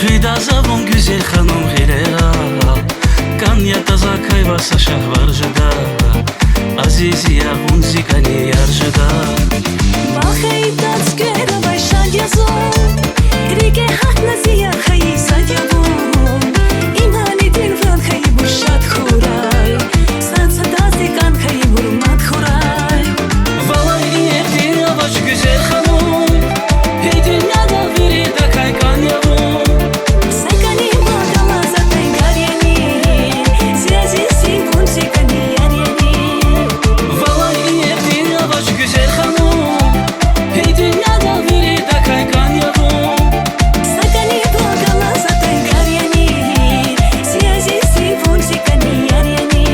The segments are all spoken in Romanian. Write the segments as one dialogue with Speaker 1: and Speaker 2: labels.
Speaker 1: Gıyda zavon güzel hanım hilera Kanyata zakay varsa şahvarcıda Aziziya hunzikani yarcıda
Speaker 2: Бахай танцгера вайшан язон Риге хатна зия хаи садявон Имани дин ван хаи бушат хурай Санса дазикан хаи бурмат хурай
Speaker 1: Valay iyerdi avaç güzel hanım Hey dünyada biri de kaykan yavrum
Speaker 2: Сакани магала затай гарьяни Связи син вунсикани ярьяни
Speaker 1: Valay iyerdi avaç güzel hanım Hey dünyada biri de kaykan yavrum
Speaker 2: Сакани магала затай гарьяни Связи син вунсикани ярьяни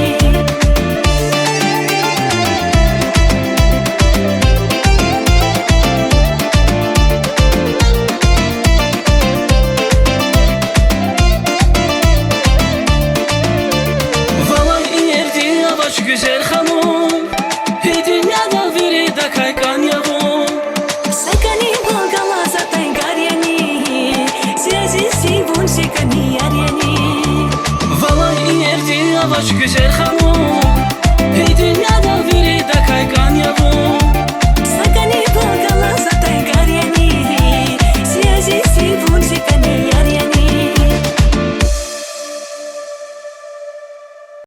Speaker 1: Valay iyerdi avaç güzel hanım Hey dünyada biri de kaykan yavrum
Speaker 2: Сакани магала затай гарьяни Связи син вунсикани ярьяни
Speaker 1: Valay iyerdi avaç güzel hanım Hey dünya